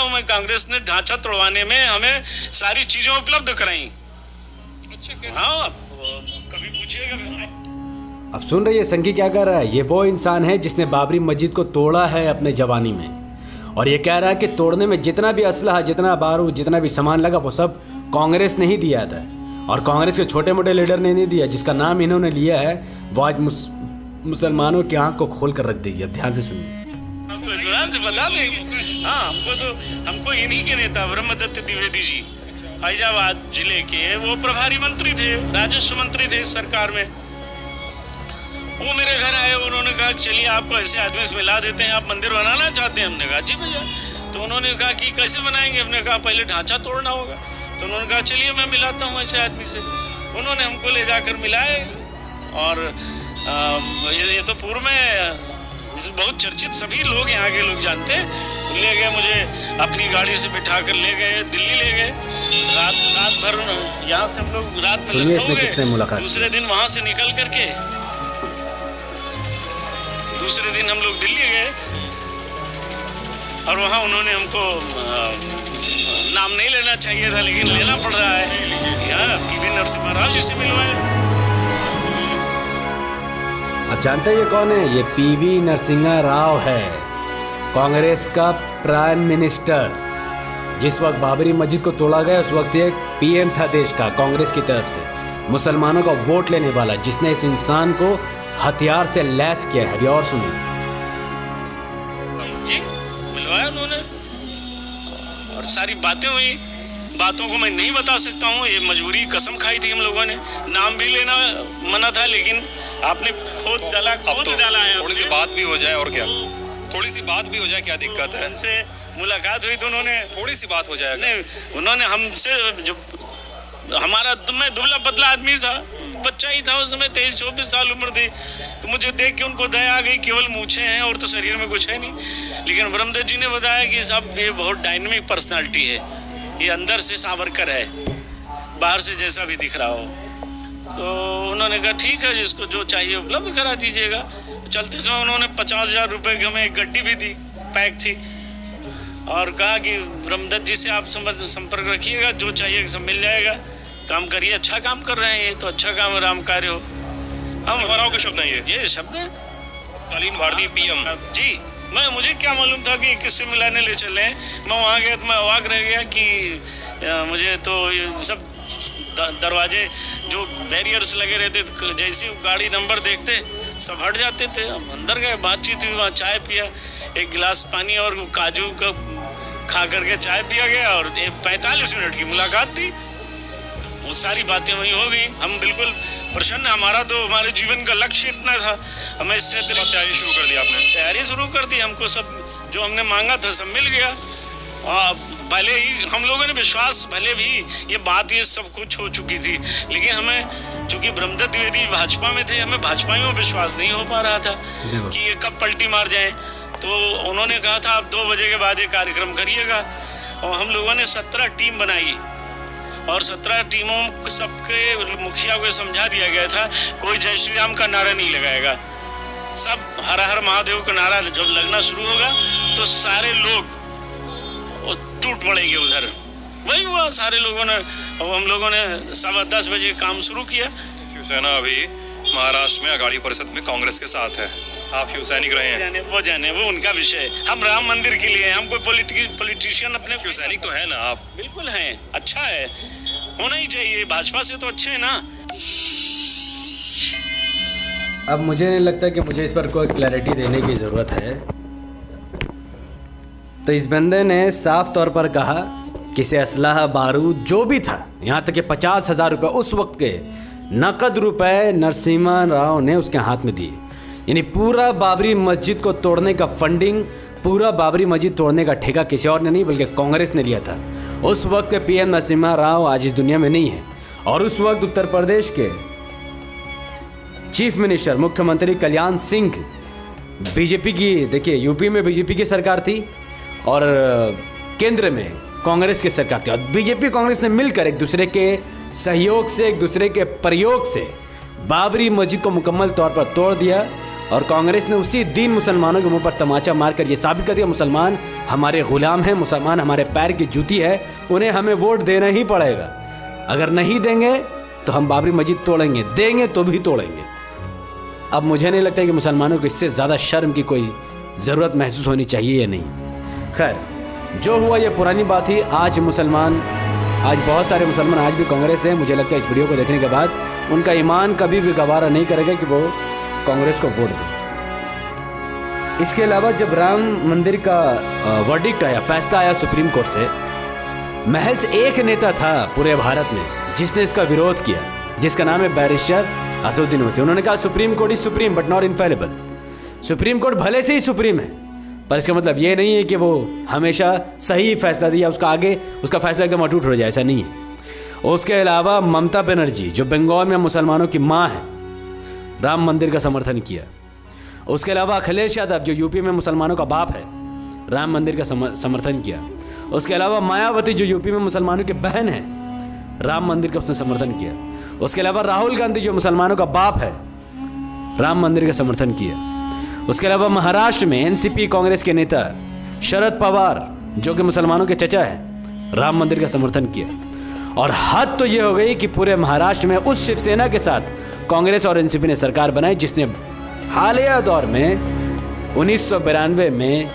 हूँ मैं, कांग्रेस ने ढांचा तोड़वाने में हमें सारी चीजें उपलब्ध कराई। हाँ, कभी पूछिएगा। अब सुन रही है संघी क्या कर रहा है? ये वो इंसान है जिसने बाबरी मस्जिद को तोड़ा है अपने जवानी में, और ये कह रहा है कि तोड़ने में जितना भी असलहा, जितना बारूद, जितना भी सामान लगा वो सब कांग्रेस ने ही दिया था, और कांग्रेस के छोटे मोटे लीडर ने नहीं दिया। जिसका नाम इन्होंने लिया है वो आज मुसलमानों की आंख को खोल कर रख देगी। अब ध्यान से सुनिए। ध्यान से बता दें। हाँ, हमको इन्हीं के नेता ब्रह्मदत्त द्विवेदी जी फैजाबाद जिले के, वो प्रभारी मंत्री थे, राजस्व मंत्री थे इस सरकार में। वो मेरे घर आए, उन्होंने कहा चलिए आपको ऐसे आदमी से मिला देते हैं, आप मंदिर बनाना चाहते हैं? हमने कहा जी भैया। तो उन्होंने कहा कि कैसे बनाएंगे? हमने कहा पहले ढांचा तोड़ना होगा। तो उन्होंने कहा चलिए मैं मिलाता हूँ ऐसे आदमी से। उन्होंने हमको ले जाकर मिलाए, और ये तो पूर्व में बहुत चर्चित, सभी लोग यहाँ के लोग जानते हैं। ले गए मुझे अपनी गाड़ी से बिठा कर ले गए, दिल्ली ले गए। रात भर यहाँ से हम लोग रात में लखनऊ गए, दूसरे दिन वहाँ से निकल करके दूसरे दिन हम लोग दिल्ली गए, और वहाँ उन्होंने हमको नाम नहीं लेना चाहिए था लेकिन लेना पड़ रहा है, पीवी नरसिम्हा राव जी से मिलवाए। अब जानते हैं ये कौन है? ये पीवी नरसिम्हा राव है, कांग्रेस का प्राइम मिनिस्टर। जिस वक्त बाबरी मस्जिद को तोड़ा गया उस वक्त एक पीएम था देश का, कांग्रेस की तरफ से मुसलमानों का वोट लेने वाला, जिसने इस इंसान को हथियार से लैस किया है। अभी और सुनिए। जी मिलवाया उन्होंने, और सारी बातें हुई। बातों को मैं नहीं बता सकता हूँ, ये मजबूरी, कसम खाई थी हम लोगों ने। नाम भी लेना मना था, लेकिन आपने खोद डाला है। थोड़ी सी बात भी हो जाए, और क्या, थोड़ी सी बात भी हो जाए, क्या दिक्कत है? उनसे मुलाकात हुई तो उन्होंने, थोड़ी सी बात हो जाएगा। उन्होंने हमसे, जो हमारा, मैं दुबला पतला आदमी था, बच्चा ही था उस समय, 23-24 साल उम्र थी, तो मुझे देख के उनको दया आ गई। केवल मूछें हैं और तो शरीर में कुछ है नहीं। लेकिन ब्रह्मदत्त जी ने बताया कि साहब ये बहुत डायनेमिक पर्सनालिटी है, ये अंदर से सावरकर है, बाहर से जैसा भी दिख रहा हो। तो उन्होंने कहा ठीक है, जिसको जो चाहिए उपलब्ध करा दीजिएगा। चलते समय उन्होंने 50,000 रुपये की हमें एक गड्डी भी दी, पैक थी, और कहा कि ब्रह्मदत्त जी से आप संपर्क रखिएगा, जो चाहिए सब मिल जाएगा, काम करिए, अच्छा काम कर रहे हैं, ये तो अच्छा काम है, राम कार्य हो। हम राव के शब्द हैं ये शब्द है, कालीन भारतीय पीएम जी। मुझे क्या मालूम था कि किससे मिलाने ले चले। मैं वहाँ गया तो मैं अवाक रह गया कि मुझे तो ये सब दरवाजे जो बैरियर्स लगे रहते थे, जैसे गाड़ी नंबर देखते सब हट जाते थे। हम अंदर गए, बातचीत हुई, वहाँ चाय पिया, एक गिलास पानी और काजू का खा करके चाय पिया गया, और 45 मिनट की मुलाकात थी। वो सारी बातें वहीं हो गई। हम बिल्कुल प्रसन्न, हमारा तो हमारे जीवन का लक्ष्य इतना था, हमें इससे तैयारी शुरू कर दी। आपने तैयारी शुरू कर दी, हमको सब जो हमने मांगा था सब मिल गया। भले ही हम लोगों ने विश्वास, भले भी ये बात ये सब कुछ हो चुकी थी, लेकिन हमें, चूंकि ब्रह्मदत्त द्विवेदी भाजपा में थे, हमें भाजपा में विश्वास नहीं हो पा रहा था कि ये कब पलटी मार जाए। तो उन्होंने कहा था आप 2 बजे के बाद ये कार्यक्रम करिएगा, और हम लोगों ने 17 टीम बनाई, और 17 टीमों सबके मुखिया को समझा दिया गया था कोई जय श्री राम का नारा नहीं लगाएगा, सब हर हर महादेव का नारा जब लगना शुरू होगा तो सारे लोग टूट पड़ेंगे उधर। वही हुआ, सारे लोगों ने, और हम लोगों ने 10:15 बजे काम शुरू किया। शिवसेना अभी महाराष्ट्र में अघाड़ी परिषद में कांग्रेस के साथ है, आप शिवसैनिक रहे हैं। वो उनका विषय, हम राम मंदिर के लिए, हम कोई पॉलिटिशियन अपने, शिवसैनिक तो है ना आप? बिल्कुल हैं, अच्छा है, होना ही चाहिए, भाजपा से तो अच्छे है ना। अब मुझे नहीं लगता कि मुझे इस पर कोई क्लैरिटी देने की ज़रूरत है। तो इस बंदे ने साफ तौर पर कहा कि से असलाह, बारूद जो भी था, यहाँ तक कि 50,000 रुपये उस वक्त के नकद रुपए नरसिम्हा राव ने उसके हाथ में दिए। यानी पूरा बाबरी मस्जिद को तोड़ने का फंडिंग, पूरा बाबरी मस्जिद तोड़ने का ठेका किसी और ने नहीं बल्कि कांग्रेस ने लिया था। उस वक्त के पीएम नरसिम्हा राव आज इस दुनिया में नहीं है, और उस वक्त उत्तर प्रदेश के चीफ मिनिस्टर, मुख्यमंत्री कल्याण सिंह, बीजेपी की, देखिए यूपी में बीजेपी की सरकार थी और केंद्र में कांग्रेस की सरकार थी, और बीजेपी कांग्रेस ने मिलकर एक दूसरे के सहयोग से, एक दूसरे के प्रयोग से बाबरी मस्जिद को मुकम्मल तौर पर तोड़ दिया। और कांग्रेस ने उसी दिन मुसलमानों के मुंह पर तमाचा मारकर ये साबित कर दिया मुसलमान हमारे गुलाम हैं, मुसलमान हमारे पैर की जूती है, उन्हें हमें वोट देना ही पड़ेगा। अगर नहीं देंगे तो हम बाबरी मस्जिद तोड़ेंगे, देंगे तो भी तोड़ेंगे। अब मुझे नहीं लगता कि मुसलमानों को इससे ज़्यादा शर्म की कोई ज़रूरत महसूस होनी चाहिए या नहीं। खैर, जो हुआ ये पुरानी बात ही। आज बहुत सारे मुसलमान आज भी कांग्रेस हैं। मुझे लगता है इस वीडियो को देखने के बाद उनका ईमान कभी भी गवारा नहीं करेगा कि वो कांग्रेस को वोट दें। इसके अलावा जब राम मंदिर का वर्डिक्ट आया, फैसला आया सुप्रीम कोर्ट से, महज एक नेता था पूरे भारत में जिसने इसका विरोध किया, जिसका नाम है बैरिस्टर असदुद्दीन ओवैसी। उन्होंने कहा supreme court is supreme but not infallible. Supreme court भले से ही सुप्रीम है, पर इसका मतलब ये नहीं है कि वो हमेशा सही फैसला दिया, उसका फैसला एकदम अटूट हो जाए, ऐसा नहीं है। उसके अलावा ममता बनर्जी जो बंगाल में मुसलमानों की माँ है, राम मंदिर का समर्थन किया। उसके अलावा अखिलेश यादव जो यूपी में मुसलमानों का बाप है, राम मंदिर का समर्थन किया। उसके अलावा मायावती जो यूपी में मुसलमानों की बहन है, राम मंदिर का उसने समर्थन किया। उसके अलावा राहुल गांधी जो मुसलमानों का बाप है, राम मंदिर का समर्थन किया। उसके अलावा महाराष्ट्र में एनसीपी कांग्रेस के नेता शरद पवार जो कि मुसलमानों के चचा है, राम मंदिर का समर्थन किया। और हद तो ये हो गई कि पूरे महाराष्ट्र में उस शिवसेना के साथ कांग्रेस और एनसीपी ने सरकार बनाई जिसने हालिया दौर में 1992 में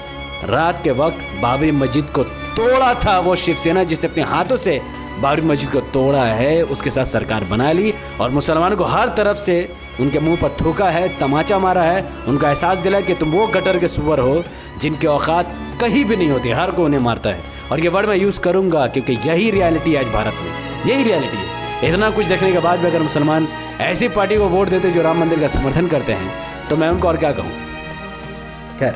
रात के वक्त बाबरी मस्जिद को तोड़ा था। वो शिवसेना जिसने अपने हाथों से बाबरी मस्जिद को तोड़ा है, उसके साथ सरकार बना ली और मुसलमानों को हर तरफ से उनके मुंह पर थूका है, तमाचा मारा है, उनका एहसास दिलाया कि तुम वो गटर के सुअर हो जिनके औकात कहीं भी नहीं होती, हर को उन्हें मारता है। और ये वर्ड मैं यूज़ करूंगा क्योंकि यही रियलिटी है आज भारत में, यही रियलिटी है। इतना कुछ देखने के बाद भी अगर मुसलमान ऐसी पार्टी को वोट देते जो राम मंदिर का समर्थन करते हैं तो मैं उनको और क्या कहूँ। खैर,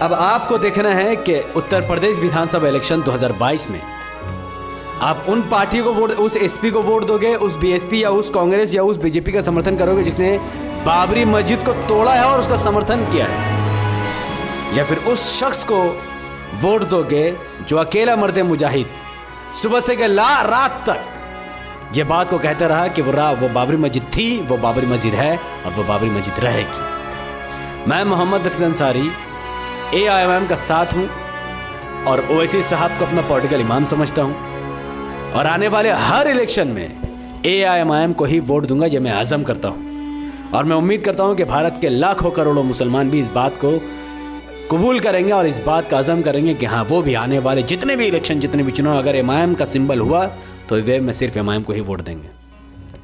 अब आपको देखना है कि उत्तर प्रदेश विधानसभा इलेक्शन 2022 में आप उन पार्टी को वोट, उस एसपी को वोट दोगे, उस बीएसपी या उस कांग्रेस या उस बीजेपी का समर्थन करोगे जिसने बाबरी मस्जिद को तोड़ा है और उसका समर्थन किया है, या फिर उस शख्स को वोट दोगे जो अकेला मर्द मुजाहिद सुबह से रात तक ये बात को कहता रहा कि वो बाबरी मस्जिद थी, वो बाबरी मस्जिद है और वो बाबरी मस्जिद रहेगी। मैं मोहम्मद हफीज अंसारी AIMIM का साथ हूँ और ओवैसी साहब को अपना पॉलिटिकल इमाम समझता हूँ और आने वाले हर इलेक्शन में AIMIM को ही वोट दूंगा, ये मैं आज़म करता हूँ। और मैं उम्मीद करता हूँ कि भारत के लाखों करोड़ों मुसलमान भी इस बात को कबूल करेंगे और इस बात का आज़म करेंगे कि हाँ, वो भी आने वाले जितने भी इलेक्शन, जितने भी चुनाव अगर AIMIM का सिंबल हुआ तो वे में सिर्फ AIMIM को ही वोट देंगे।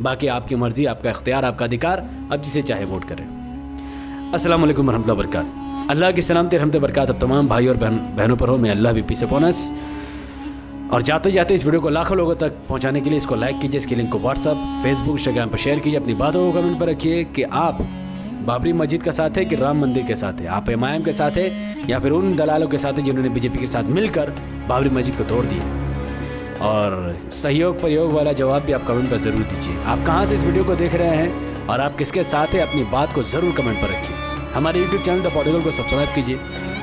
बाकी आपकी मर्जी, आपका इख्तियार, आपका अधिकार, अब जिसे चाहे वोट करें। अस्सलाम वालेकुम रहमतुल्लाहि व बरकातहू। अल्लाह की सलामती रहमत बरकत अब तमाम भाई और बहनों पर हो। मैं अल्लाह भी पीस अपॉन अस। और जाते जाते इस वीडियो को लाखों लोगों तक पहुंचाने के लिए इसको लाइक कीजिए, इसके लिंक को व्हाट्सअप, फेसबुक, इंस्टाग्राम पर शेयर कीजिए। अपनी बातों को कमेंट पर रखिए कि आप बाबरी मस्जिद के साथ है कि राम मंदिर के साथ है, आप AIMIM के साथ है या फिर उन दलालों के साथ है जिन्होंने बीजेपी के साथ मिलकर बाबरी मस्जिद को तोड़ दिया। और सहयोग प्रयोग वाला जवाब भी आप कमेंट पर ज़रूर दीजिए। आप कहाँ से इस वीडियो को देख रहे हैं और आप किसके साथ है, अपनी बात को ज़रूर कमेंट पर रखिए। हमारे यूट्यूब चैनल द पॉलिटिकल को सब्सक्राइब कीजिए,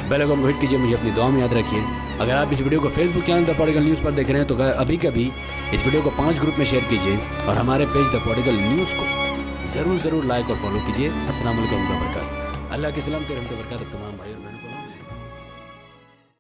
बेल आइकन को हिट कीजिए, मुझे अपनी दुआ में याद रखिए। अगर आप इस वीडियो को Facebook channel the political news पर देख रहे हैं तो अभी कभी इस वीडियो को 5 ग्रुप में शेयर कीजिए और हमारे पेज द पॉलिटिकल न्यूज़ को ज़रूर लाइक और फॉलो कीजिए। अस्सलाम वालेकुम व रहमतुल्लाहि व बरकातहू। अल्लाह की सलामती रहमत व बरकत तमाम भाई और बहनों।